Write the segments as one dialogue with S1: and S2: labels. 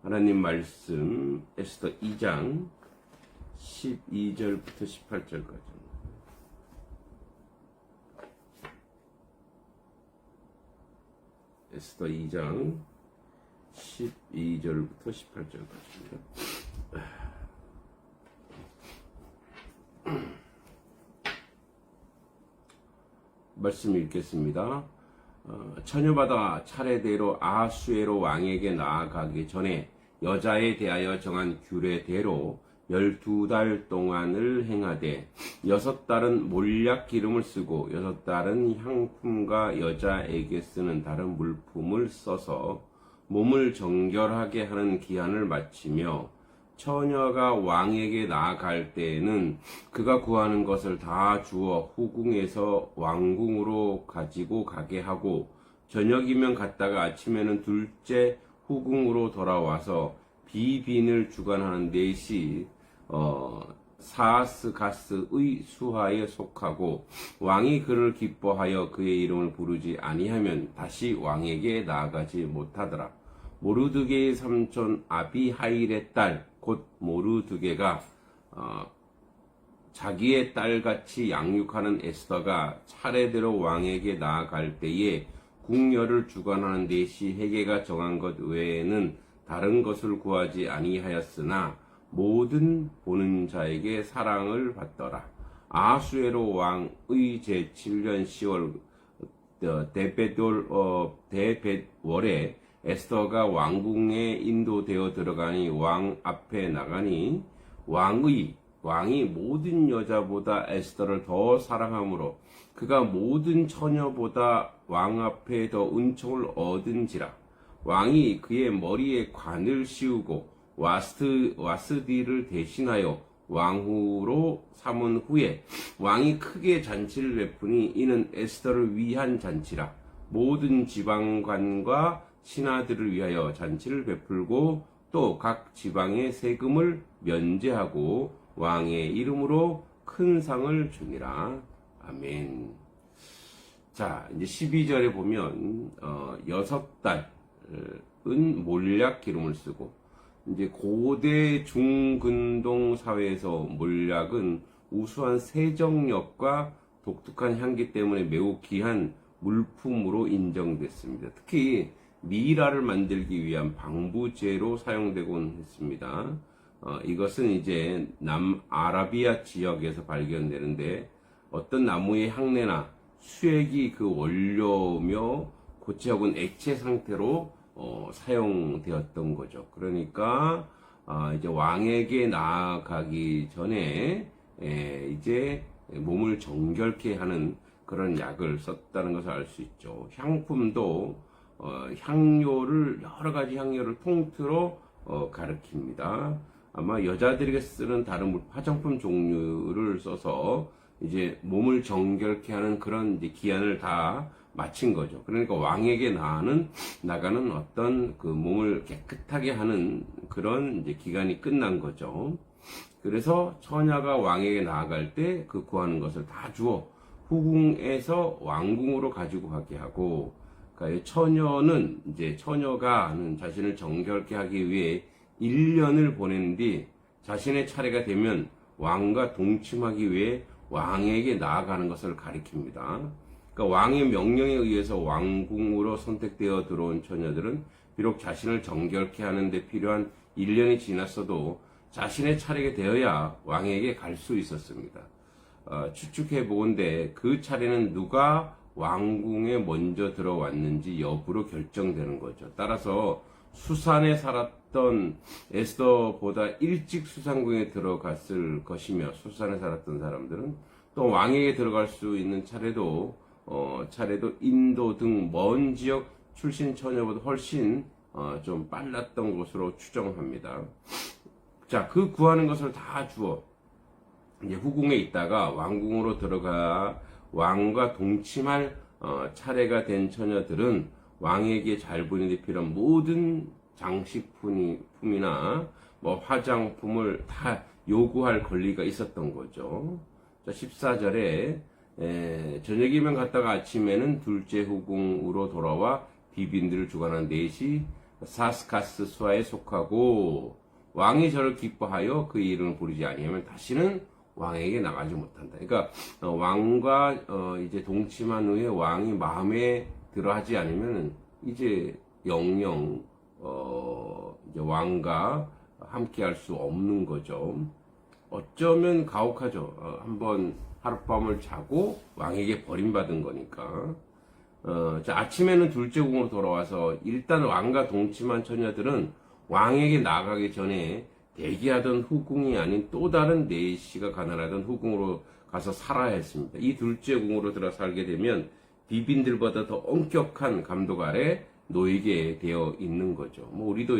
S1: 하나님 말씀 에스더 2장 12절부터 18절까지. 에스더 2장 12절부터 18절까지입니다. 말씀 읽겠습니다. 처녀마다 차례대로 아하수에로 왕에게 나아가기 전에 여자에 대하여 정한 규례대로 12달 동안을 행하되 6달은 몰약 기름을 쓰고 6달은 향품과 여자에게 쓰는 다른 물품을 써서 몸을 정결하게 하는 기한을 마치며 처녀가 왕에게 나아갈 때에는 그가 구하는 것을 다 주어 후궁에서 왕궁으로 가지고 가게 하고 저녁이면 갔다가 아침에는 둘째 후궁으로 돌아와서 비빈을 주관하는 넷이 사스가스의 수하에 속하고 왕이 그를 기뻐하여 그의 이름을 부르지 아니하면 다시 왕에게 나아가지 못하더라. 모르드게의 삼촌 아비하일의 딸 곧 모르드게가 자기의 딸같이 양육하는 에스더가 차례대로 왕에게 나아갈 때에 궁녀를 주관하는 넷이 헤게가 정한 것 외에는 다른 것을 구하지 아니하였으나 모든 보는 자에게 사랑을 받더라. 아하수에로 왕의 제7년 10월 데벳월에 에스더가 왕궁에 인도되어 들어가니 왕 앞에 나가니 왕이 모든 여자보다 에스더를 더 사랑하므로 그가 모든 처녀보다 왕 앞에 더 은총을 얻은지라. 왕이 그의 머리에 관을 씌우고 와스디를 대신하여 왕후로 삼은 후에 왕이 크게 잔치를 베푸니 이는 에스더를 위한 잔치라. 모든 지방관과 신하들을 위하여 잔치를 베풀고 또 각 지방의 세금을 면제하고 왕의 이름으로 큰 상을 주니라. 아멘. 자, 이제 12절에 보면 6달은 몰약 기름을 쓰고, 이제 고대 중근동 사회에서 몰약은 우수한 세정력과 독특한 향기 때문에 매우 귀한 물품으로 인정됐습니다. 특히 미라를 만들기 위한 방부제로 사용되곤 했습니다. 이것은 이제 남아라비아 지역에서 발견되는데 어떤 나무의 향내나 수액이 그 원료며 고체 혹은 액체 상태로 사용되었던 거죠. 그러니까 이제 왕에게 나아가기 전에 이제 몸을 정결케 하는 그런 약을 썼다는 것을 알 수 있죠. 향품도 향료를 여러 가지 향료를 통틀어 가리킵니다. 아마 여자들에게 쓰는 다른 화장품 종류를 써서 이제 몸을 정결케 하는 그런 이제 기한을 다 마친 거죠. 그러니까 왕에게 나가는 어떤 그 몸을 깨끗하게 하는 그런 이제 기간이 끝난 거죠. 그래서 처녀가 왕에게 나아갈 때 그 구하는 것을 다 주어 후궁에서 왕궁으로 가지고 가게 하고, 그러니까 처녀는 이제 처녀가 자신을 정결케 하기 위해 1년을 보낸 뒤 자신의 차례가 되면 왕과 동침하기 위해 왕에게 나아가는 것을 가리킵니다. 그러니까 왕의 명령에 의해서 왕궁으로 선택되어 들어온 처녀들은 비록 자신을 정결케 하는 데 필요한 1년이 지났어도 자신의 차례가 되어야 왕에게 갈 수 있었습니다. 추측해 보건대 그 차례는 누가 왕궁에 먼저 들어왔는지 여부로 결정되는 거죠. 따라서 수산에 살았던 에스더보다 일찍 수산궁에 들어갔을 것이며, 수산에 살았던 사람들은 또 왕에게 들어갈 수 있는 차례도 인도 등 먼 지역 출신 처녀보다 훨씬 좀 빨랐던 것으로 추정합니다. 자, 그 구하는 것을 다 주어 이제 후궁에 있다가 왕궁으로 들어가 왕과 동침할 차례가 된 처녀들은 왕에게 잘 보이는 데 필요한 모든 장식품이나 화장품을 다 요구할 권리가 있었던 거죠. 자, 14절에 저녁이면 갔다가 아침에는 둘째 후궁으로 돌아와 비빈들을 주관하는 넷이 사스카스 수하에 속하고 왕이 저를 기뻐하여 그 이름을 부르지 아니하면 다시는 왕에게 나가지 못한다. 그러니까 왕과 이제 동침한 후에 왕이 마음에 들어하지 않으면 이제 영영 이제 왕과 함께할 수 없는 거죠. 어쩌면 가혹하죠. 한번 하룻밤을 자고 왕에게 버림받은 거니까. 자, 아침에는 둘째 궁으로 돌아와서 일단 왕과 동침한 처녀들은 왕에게 나가기 전에 대기하던 후궁이 아닌 또 다른 내시가 가난하던 후궁으로 가서 살아야 했습니다. 이 둘째 궁으로 들어 살게 되면 비빈들보다 더 엄격한 감독 아래 놓이게 되어 있는 거죠. 뭐 우리도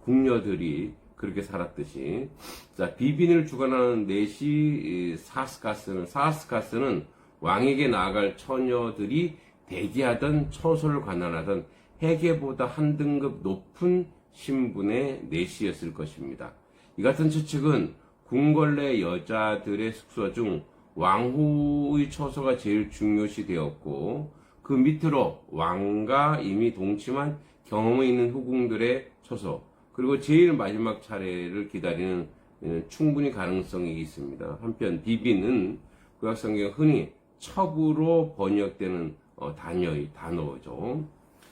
S1: 궁녀들이 그렇게 살았듯이. 자, 비빈을 주관하는 내시 사스카스는 왕에게 나아갈 처녀들이 대기하던 처소를 관할하던 해계보다 한 등급 높은 신분의 내시였을 것입니다. 이 같은 추측은 궁궐 내 여자들의 숙소 중 왕후의 처소가 제일 중요시 되었고, 그 밑으로 왕과 이미 동침한 경험이 있는 후궁들의 처소, 그리고 제일 마지막 차례를 기다리는 충분히 가능성이 있습니다. 한편 비비는 구약성경 흔히 첩으로 번역되는 단어죠.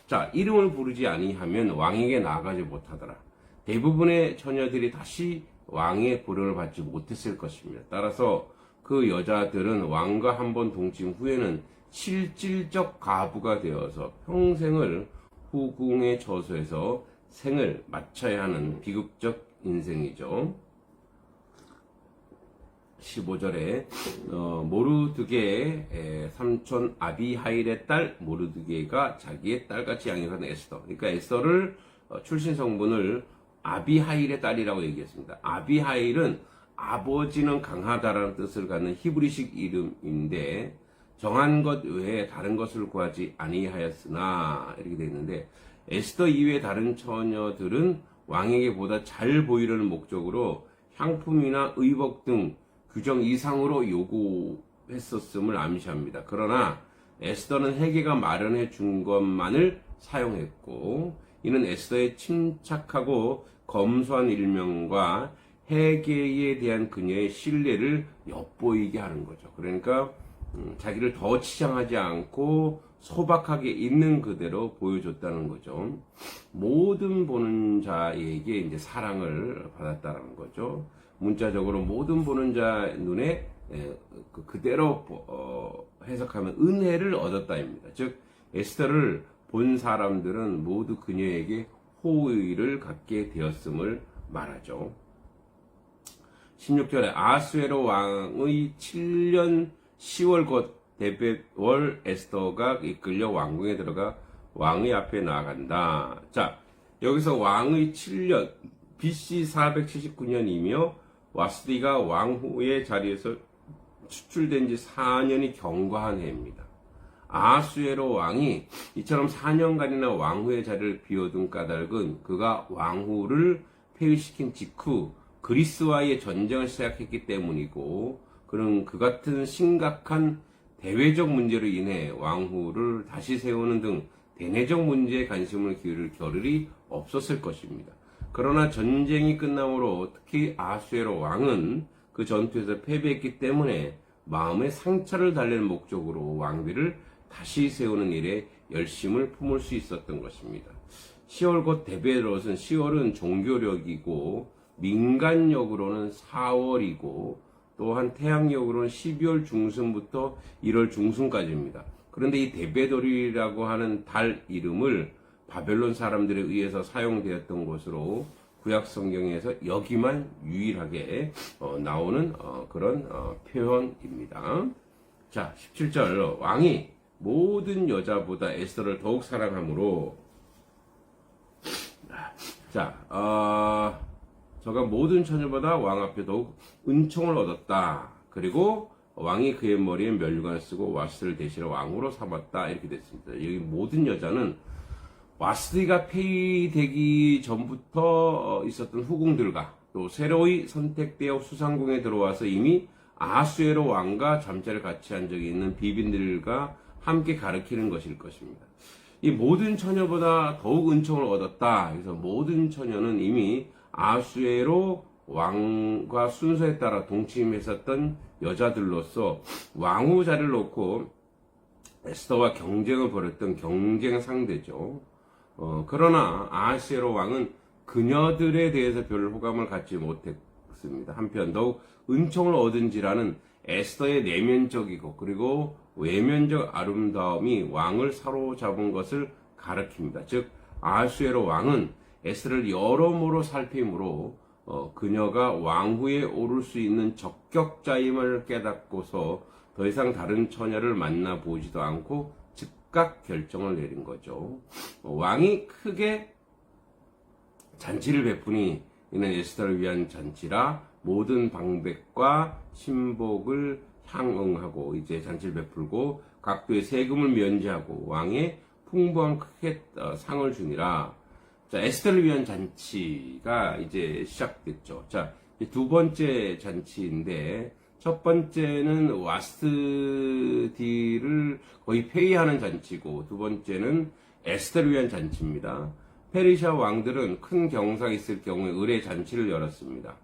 S1: 자, 이름을 부르지 아니하면 왕에게 나아가지 못하더라. 대부분의 처녀들이 다시 왕의 보령을 받지 못했을 것입니다. 따라서 그 여자들은 왕과 한 번 동침 후에는 실질적 가부가 되어서 평생을 후궁의 저소에서 생을 마쳐야 하는 비극적 인생이죠. 15절에 모르드게의 삼촌 아비하일의 딸 모르드게가 자기의 딸같이 양육한 에스더. 그러니까 에스더를 출신 성분을 아비하일의 딸이라고 얘기했습니다. 아비하일은 아버지는 강하다라는 뜻을 갖는 히브리식 이름인데, 정한 것 외에 다른 것을 구하지 아니하였으나 이렇게 되어 있는데, 에스더 이외의 다른 처녀들은 왕에게 보다 잘 보이려는 목적으로 향품이나 의복 등 규정 이상으로 요구했었음을 암시합니다. 그러나 에스더는 해계가 마련해 준 것만을 사용했고, 이는 에스더의 침착하고 검소한 일명과 해계에 대한 그녀의 신뢰를 엿보이게 하는 거죠. 그러니까 자기를 더 치장하지 않고 소박하게 있는 그대로 보여줬다는 거죠. 모든 보는 자에게 이제 사랑을 받았다는 거죠. 문자적으로 모든 보는 자 눈에 그대로 해석하면 은혜를 얻었다입니다. 즉 에스더를 본 사람들은 모두 그녀에게 호의를 갖게 되었음을 말하죠. 16절에 아하수에로 왕의 7년 10월 곧 데벳월 에스더가 이끌려 왕궁에 들어가 왕의 앞에 나아간다. 자, 여기서 왕의 7년 BC 479년이며 와스디가 왕후의 자리에서 추출된 지 4년이 경과한 해입니다. 아하수에로 왕이 이처럼 4년간이나 왕후의 자리를 비워둔 까닭은 그가 왕후를 폐위시킨 직후 그리스와의 전쟁을 시작했기 때문이고, 그는 그 같은 심각한 대외적 문제로 인해 왕후를 다시 세우는 등 대내적 문제에 관심을 기울일 겨를이 없었을 것입니다. 그러나 전쟁이 끝남으로 특히 아하수에로 왕은 그 전투에서 패배했기 때문에 마음의 상처를 달랠 목적으로 왕비를 다시 세우는 일에 열심을 품을 수 있었던 것입니다. 10월 곧 데베롯은 10월은 종교력이고 민간력으로는 4월이고 또한 태양력으로는 12월 중순부터 1월 중순까지입니다. 그런데 이 데베돌이라고 하는 달 이름을 바벨론 사람들에 의해서 사용되었던 것으로 구약 성경에서 여기만 유일하게 나오는 그런 표현입니다. 자, 17절 왕이 모든 여자보다 에스더를 더욱 사랑하므로, 자, 저가 모든 처녀보다 왕 앞에 더욱 은총을 얻었다. 그리고 왕이 그의 머리에 멸관을 쓰고 와스를 대신해 왕으로 삼았다. 이렇게 됐습니다. 여기 모든 여자는 와스디가 폐위되기 전부터 있었던 후궁들과 또 새로이 선택되어 수상궁에 들어와서 이미 아하수에로 왕과 잠자리를 같이 한 적이 있는 비빈들과 함께 가리키는 것일 것입니다. 이 모든 처녀보다 더욱 은총을 얻었다. 그래서 모든 처녀는 이미 아하수에로 왕과 순서에 따라 동침했었던 여자들로서 왕후 자리를 놓고 에스더와 경쟁을 벌였던 경쟁 상대죠. 그러나 아하수에로 왕은 그녀들에 대해서 별 호감을 갖지 못했습니다. 한편 더욱 은총을 얻은지라는 에스더의 내면적이고 그리고 외면적 아름다움이 왕을 사로잡은 것을 가리킵니다. 즉 아하수에로 왕은 에스더를 여러모로 살핌으로 그녀가 왕후에 오를 수 있는 적격자임을 깨닫고서 더 이상 다른 처녀를 만나보지도 않고 즉각 결정을 내린 거죠. 왕이 크게 잔치를 베푸니 이는 에스더를 위한 잔치라 모든 방백과 신복을 향응하고 이제 잔치를 베풀고 각도의 세금을 면제하고 왕의 풍부한 크게 상을 주니라. 자, 에스더를 위한 잔치가 이제 시작됐죠. 자, 두 번째 잔치인데 첫 번째는 와스디를 거의 폐위하는 잔치고 두 번째는 에스더를 위한 잔치입니다. 페르시아 왕들은 큰 경사가 있을 경우에 의례 잔치를 열었습니다.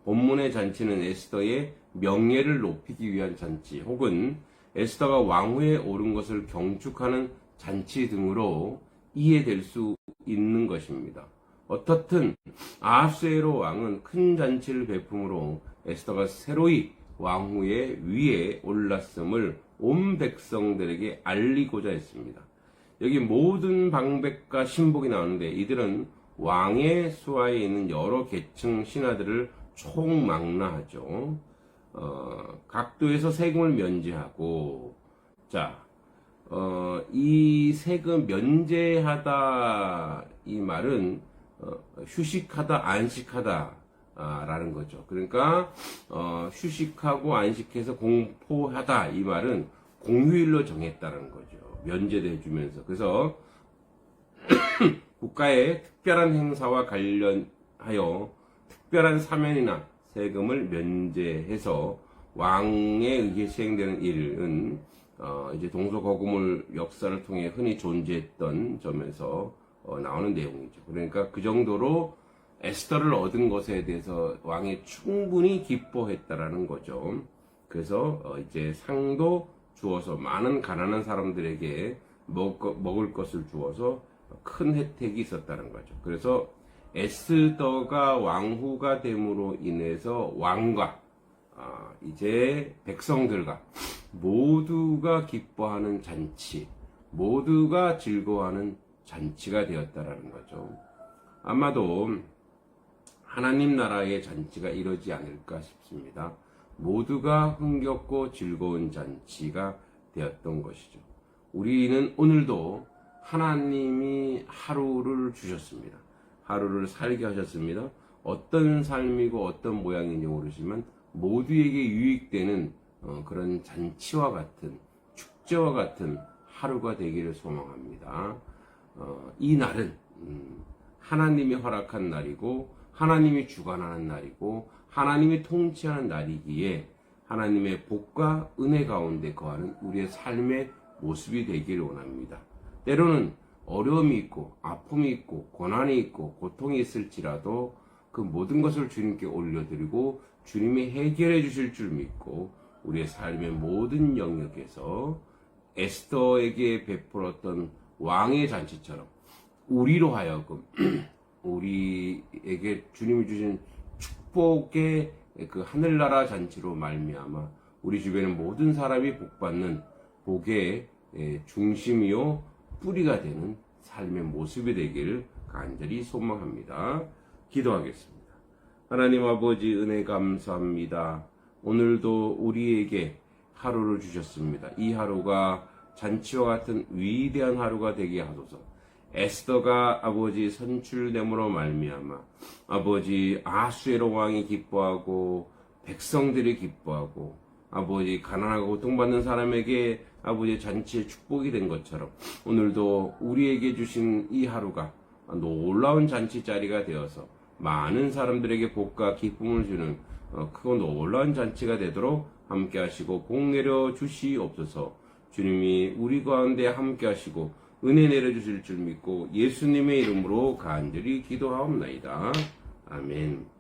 S1: 본문의 잔치는 에스더의 명예를 높이기 위한 잔치 혹은 에스더가 왕후에 오른 것을 경축하는 잔치 등으로 이해될 수 있는 것입니다. 어떻든 아하수에로 왕은 큰 잔치를 베품으로 에스더가 새로이 왕후의 위에 올랐음을 온 백성들에게 알리고자 했습니다. 여기 모든 방백과 신복이 나오는데 이들은 왕의 수하에 있는 여러 계층 신하들을 총망라하죠. 각도에서 세금을 면제하고, 자, 이 세금 면제하다 이 말은 휴식하다, 안식하다 라는 거죠. 그러니까 휴식하고 안식해서 공포하다 이 말은 공휴일로 정했다는 거죠. 면제도 해주면서. 그래서 국가의 특별한 행사와 관련하여 특별한 사면이나 세금을 면제해서 왕에 의해 시행되는 일은 이제 동서고금을 역사를 통해 흔히 존재했던 점에서 나오는 내용이죠. 그러니까 그 정도로 에스더를 얻은 것에 대해서 왕이 충분히 기뻐했다라는 거죠. 그래서 이제 상도 주어서 많은 가난한 사람들에게 먹을 것을 주어서 큰 혜택이 있었다는 거죠. 그래서 에스더가 왕후가 됨으로 인해서 왕과 이제 백성들과 모두가 기뻐하는 잔치, 모두가 즐거워하는 잔치가 되었다라는 거죠. 아마도 하나님 나라의 잔치가 이러지 않을까 싶습니다. 모두가 흥겹고 즐거운 잔치가 되었던 것이죠. 우리는 오늘도 하나님이 하루를 주셨습니다. 하루를 살게 하셨습니다. 어떤 삶이고 어떤 모양인지 모르지만 모두에게 유익되는 그런 잔치와 같은 축제와 같은 하루가 되기를 소망합니다. 이 날은 하나님이 허락한 날이고 하나님이 주관하는 날이고 하나님이 통치하는 날이기에 하나님의 복과 은혜 가운데 거하는 우리의 삶의 모습이 되기를 원합니다. 때로는 어려움이 있고 아픔이 있고 고난이 있고 고통이 있을지라도 그 모든 것을 주님께 올려드리고 주님이 해결해 주실 줄 믿고 우리의 삶의 모든 영역에서 에스더에게 베풀었던 왕의 잔치처럼 우리로 하여금 우리에게 주님이 주신 축복의 그 하늘나라 잔치로 말미암아 우리 주변의 모든 사람이 복받는 복의 중심이요 뿌리가 되는 삶의 모습이 되기를 간절히 소망합니다. 기도하겠습니다. 하나님 아버지 은혜 감사합니다. 오늘도 우리에게 하루를 주셨습니다. 이 하루가 잔치와 같은 위대한 하루가 되게 하소서. 에스더가 아버지 선출됨으로 말미암아 아버지 아하수에로 왕이 기뻐하고 백성들이 기뻐하고 아버지 가난하고 고통받는 사람에게 아버지 잔치의 축복이 된 것처럼 오늘도 우리에게 주신 이 하루가 놀라운 잔치 자리가 되어서 많은 사람들에게 복과 기쁨을 주는 크고 놀라운 잔치가 되도록 함께 하시고 복 내려 주시옵소서. 주님이 우리 가운데 함께 하시고 은혜 내려주실 줄 믿고 예수님의 이름으로 간절히 기도하옵나이다. 아멘.